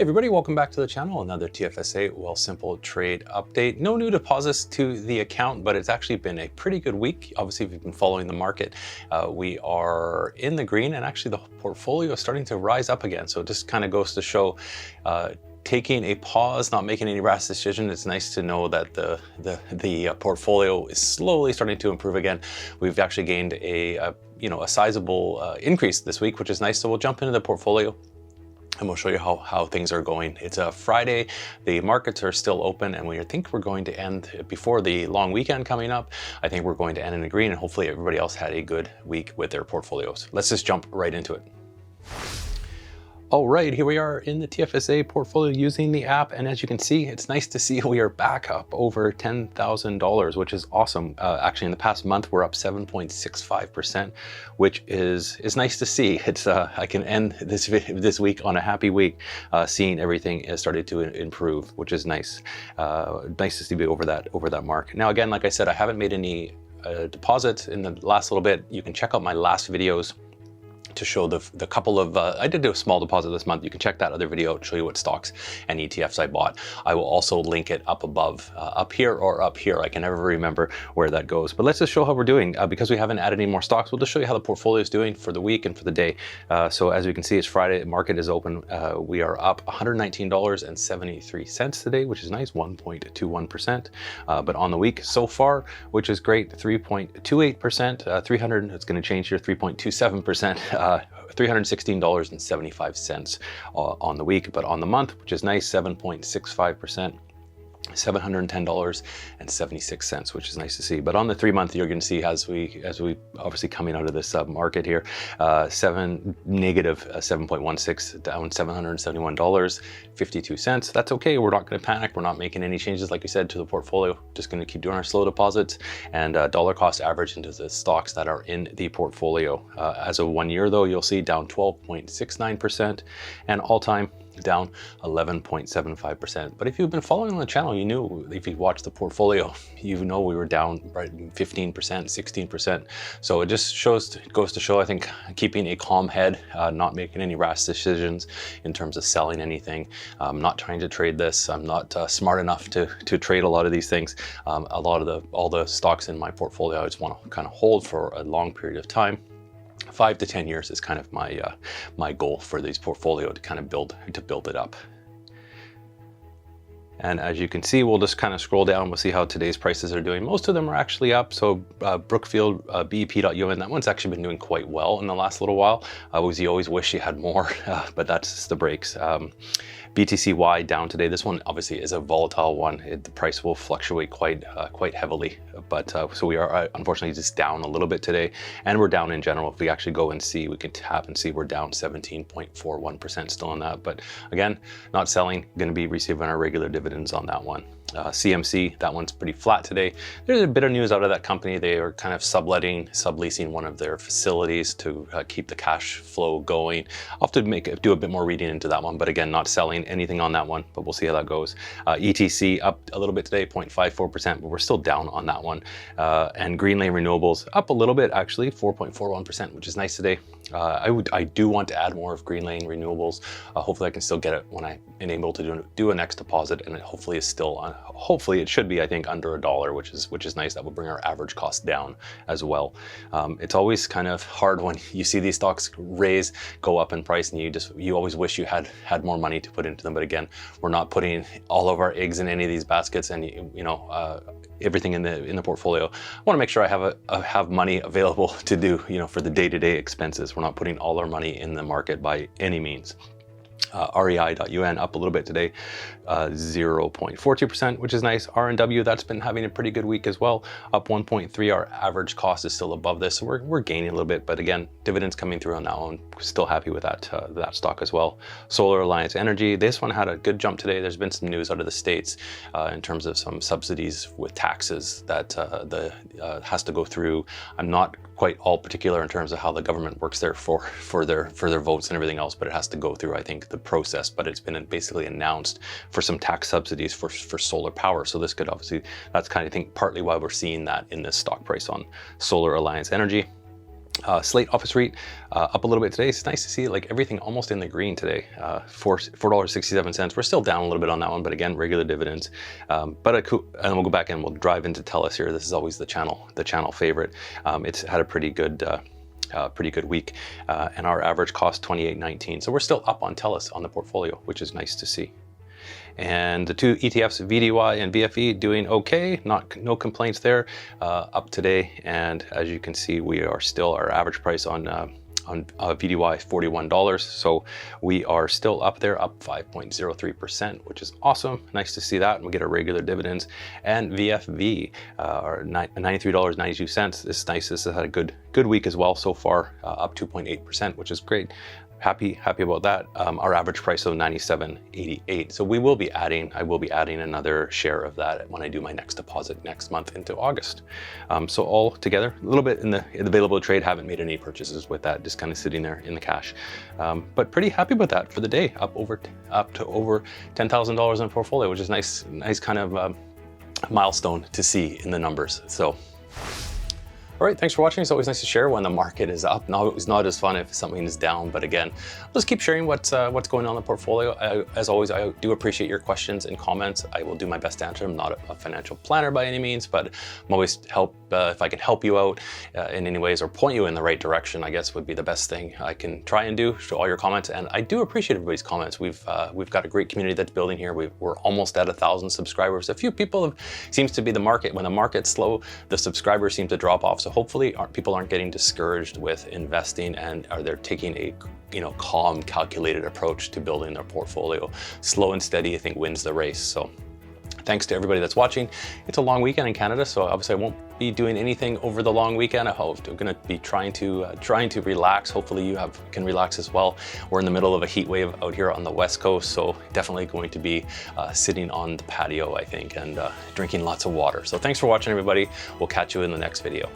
Hey everybody, welcome back to the channel. Another TFSA Wealthsimple trade update. No new deposits to the account, but it's actually been a pretty good week. Obviously, if you've been following the market, we are in the green, and actually the portfolio is starting to rise up again. So it just kind of goes to show taking a pause, not making any rash decision. It's nice to know that the portfolio is slowly starting to improve again. We've actually gained a sizable increase this week, which is nice. So we'll jump into the portfolio and we'll show you how things are going. It's a Friday, the markets are still open, and I think we're going to end before the long weekend coming up. I think we're going to end in the green, and hopefully everybody else had a good week with their portfolios. Let's just jump right into it. All right, here we are in the TFSA portfolio using the app, and as you can see, it's nice to see we are back up over $10,000, which is awesome. Actually, in the past month, we're up 7.65%, which is nice to see. It's I can end this week on a happy week, seeing everything has started to improve, which is nice. Nice to see we over that mark. Now, again, like I said, I haven't made any deposits in the last little bit. You can check out my last videos to show the couple of, I did do a small deposit this month. You can check that other video to show you what stocks and ETFs I bought. I will also link it up above, up here or up here. I can never remember where that goes. But let's just show how we're doing. Because we haven't added any more stocks, we'll just show you how the portfolio is doing for the week and for the day. So as you can see, it's Friday, the market is open. We are up $119.73 today, which is nice, 1.21%. But on the week so far, which is great, 3.28%, 300, it's gonna change here, 3.27%. $316.75 on the week, but on the month, which is nice, 7.65%. $710.76, which is nice to see. But on the 3-month, you're going to see as we obviously coming out of this market here, negative 7.16, down $771.52. That's okay. We're not going to panic. We're not making any changes, like we said, to the portfolio. Just going to keep doing our slow deposits and dollar cost average into the stocks that are in the portfolio. As of 1 year, though, you'll see down 12.69%, and all-time down 11.75%. But if you've been following on the channel, you knew, if you watched the portfolio, you know we were down right 15%, 16%. So it just goes to show, I think, keeping a calm head, not making any rash decisions in terms of selling anything. I'm not trying to trade this. I'm not smart enough to trade a lot of these things. All the stocks in my portfolio, I just want to kind of hold for a long period of time. 5 to 10 years is kind of my goal for these portfolio, to kind of build it up. And as you can see, we'll just kind of scroll down. We'll see how today's prices are doing. Most of them are actually up. So Brookfield, BEP.UN, that one's actually been doing quite well in the last little while. You always wish you had more, but that's just the breaks. BTC.Y down today. This one obviously is a volatile one. The price will fluctuate quite heavily. But so we are unfortunately just down a little bit today, and we're down in general. If we actually go and see, we can tap and see we're down 17.41% still on that. But again, not selling, going to be receiving our regular dividends on that one. CMC, that one's pretty flat today. There's a bit of news out of that company. They are kind of subleasing one of their facilities to keep the cash flow going. I'll have to do a bit more reading into that one, but again, not selling anything on that one, but we'll see how that goes. ETC up a little bit today, 0.54%, but we're still down on that one. And Greenlane Renewables up a little bit, actually, 4.41%, which is nice today. I do want to add more of Greenlane Renewables. Hopefully I can still get it when I am able to do a next deposit, and it hopefully is still on. Hopefully it should be, I think, under $1, which is nice. That will bring our average cost down as well. It's always kind of hard when you see these stocks go up in price, and you always wish you had more money to put into them. But again, we're not putting all of our eggs in any of these baskets, and everything in the portfolio. I want to make sure I have money available to do, for the day-to-day expenses. We're not putting all our money in the market by any means. REI.UN up a little bit today, 0.42%, which is nice. R&W, that's been having a pretty good week as well, up 1.3. Our average cost is still above this, so we're gaining a little bit, but again, dividends coming through on that one. Still happy with that stock as well. SOLR Alliance Energy, this one had a good jump today. There's been some news out of the States in terms of some subsidies with taxes that has to go through. I'm not quite all particular in terms of how the government works there for their votes and everything else, but it has to go through, I think, the process. But it's been basically announced for some tax subsidies for solar power. So this could obviously, that's kind of, I think, partly why we're seeing that in this stock price on SOLR Alliance Energy. Slate Office REIT up a little bit today. It's nice to see like everything almost in the green today. $4.67. We're still down a little bit on that one, but again, regular dividends. And we'll go back and we'll drive into Telus here. This is always the channel favorite. It's had a pretty good week, and our average cost $28.19. So we're still up on Telus on the portfolio, which is nice to see. And the two ETFs, VDY and BFE, doing okay. No complaints there. Up today, and as you can see, we are still, our average price on VDY is $41. So we are still up there, up 5.03%, which is awesome. Nice to see that. And we get our regular dividends. And VFV, are $93.92. This is nice. This has had a good week as well so far, up 2.8%, which is great. Happy about that. Our average price of $97.88. So I will be adding another share of that when I do my next deposit next month into August. So all together, a little bit in the available to trade. Haven't made any purchases with that, just kind of sitting there in the cash. But pretty happy with that for the day. Up to over $10,000 in the portfolio, which is nice kind of milestone to see in the numbers. So. All right, thanks for watching. It's always nice to share when the market is up. It's not as fun if something is down, but again, I'll just keep sharing what's going on in the portfolio. As always, I do appreciate your questions and comments. I will do my best to answer them. Not a financial planner by any means, but I'm always if I can help you out in any ways or point you in the right direction, I guess would be the best thing I can try and do to all your comments. And I do appreciate everybody's comments. We've got a great community that's building here. We're almost at 1,000 subscribers. A few people seems to be the market. When the market's slow, the subscribers seem to drop off. So hopefully people aren't getting discouraged with investing, and they're taking a calm, calculated approach to building their portfolio. Slow and steady, I think, wins the race. So thanks to everybody that's watching. It's a long weekend in Canada, so obviously I won't be doing anything over the long weekend. I'm going to be trying to relax. Hopefully you can relax as well. We're in the middle of a heat wave out here on the West Coast, so definitely going to be sitting on the patio, I think, and drinking lots of water. So thanks for watching, everybody. We'll catch you in the next video.